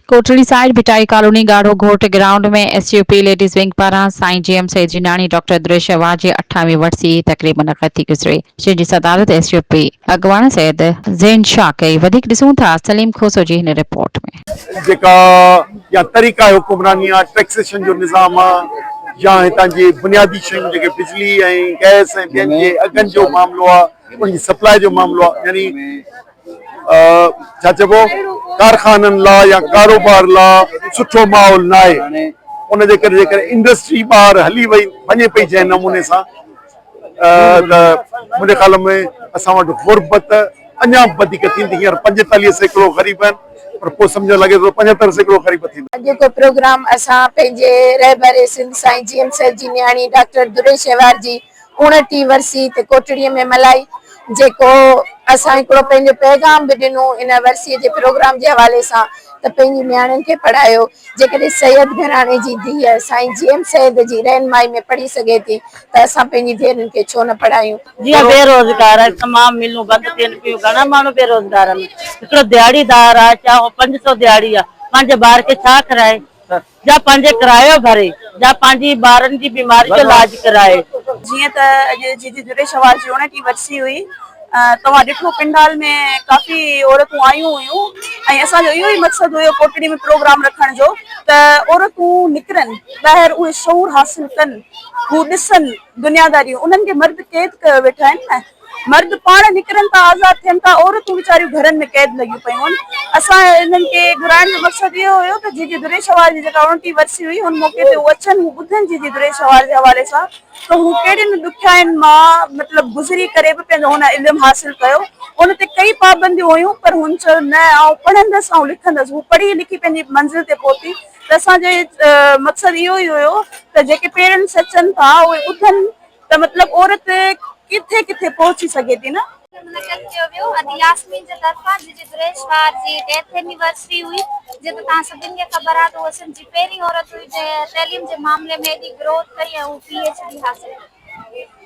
Kotri side Bhittai colony गाढ़ो घोट ground में SUP ladies wing पारां साईं जीएम सैद नानी डॉक्टर दुरेश अवाज जी 28वीं वर्सी तकरीब मुनक़द थी गुज़रे, जंहिंजी सदारत एसयूपी अॻवान सैद ज़ैन शाह कई। वधीक ॾिसूं था सलीम खोसो जी हिन रिपोर्ट में। जेका या तरीक़ा हुकुमरानी आहे, टैक्सेशन जो निज़ाम आहे, या हितां जी बुनियादी शयूं जेके बिजली ऐं गैस ऐं ॿियनि जे अघनि जो मामिलो आहे, उनजी सप्लाई जो मामिलो आहे, यानी छा चइबो कारखाननि लाइ या कारोबार लाइ सुठो माहौल न आहे। उनजे करे जेकर इंडस्ट्री ॿाहिरि हली वञे पई जंहिं नमूने सां, त मुंहिंजे ख़्याल में असां वटि गुरबत अञा वधीक थींदी। हींअर 45% ग़रीब आहिनि, पर पोइ सम्झ लॻे थो 75% ग़रीब थींदो। अॼु को प्रोग्राम असां पंहिंजे रहबर सिंध साईं जीएम सैद जी न्याणी डॉक्टर दुरेश अवाज जी 29 वर्सी ते कोटड़ीअ में मल्हाई, जेको असां हिकिड़ो पंहिंजो पैगाम बि ॾिनो इन वर्सीअ जे प्रोग्राम जे हवाले सां, त पंहिंजी न्याणियुनि खे पढ़ायो। जेकॾहिं सैयद घराणे जी धीअ साईं जीएम सैद जी रहनुमाई में पढ़ी सघे थी, त असां पंहिंजी धीअरुनि खे छो न पढ़ायूं। जीअं बेरोज़गार आहे, तमामु मिलूं बंदि थियनि पियूं, घणा माण्हू बेरोज़गार आहिनि। हिकिड़ो दिहाड़ीदार आहे, चाहे 500 दिहाड़ी आहे, पंहिंजे ॿार खे छा कराए, या पंहिंजे किरायो भरे, या पंहिंजी ॿारनि जी बीमारी जो इलाज कराए। जीअं त अॼु जीजी दुरेश अवाज जी 29 वर्सी हुई, तव्हां ॾिठो पिंडाल में काफ़ी औरतूं आयूं हुयूं, ऐं असांजो इहो ई मक़सदु हुयो कोटड़ी में प्रोग्राम रखण जो, त औरतूं निकिरनि ॿाहिरि, उहे शऊर हासिल कनि, हू ॾिसनि दुनियादारियूं। उन्हनि खे मर्द क़ैद कयो वेठा आहिनि न, मर्द पाण निकिरनि था, आज़ाद थियनि था, औरतूं वीचारियूं घरनि में क़ैद लॻियूं पियूं आहिनि। असां इन्हनि खे घुराइण जो मक़सदु इहो हुयो त जीजी दुरेश अवाज जी जेका 29 वर्सी हुई, हुन मौक़े ते हू अचनि, हू ॿुधनि जीजी दुरेश अवाज जे हवाले सां, त हू कहिड़ियुनि ॾुखियाईनि मां मतिलबु गुज़री करे बि पंहिंजो हुन इल्मु हासिल कयो। उन ते कई पाबंदियूं हुयूं, पर हुन चयो न, आउं पढ़ंदसि ऐं लिखंदसि। हू पढ़ी लिखी पंहिंजी मंज़िल ते पहुती। त असांजे मक़सदु इहो ई हुयो त जेके पेरेंट्स अचनि था उहे ॿुधनि त मतिलबु औरत किथे किथे पहुची सघे थी न। यास्मीन जे तरफां जीजी दुरेश अवाज जी 10th एनिवर्सरी हुई, जेको तव्हां सभिनि खे ख़बर आहे त उहा सिंध जी पहिरीं औरत हुई जे तइलीम जे मामले में एॾी ग्रोथ कई ऐं पीएचडी हासिल कई।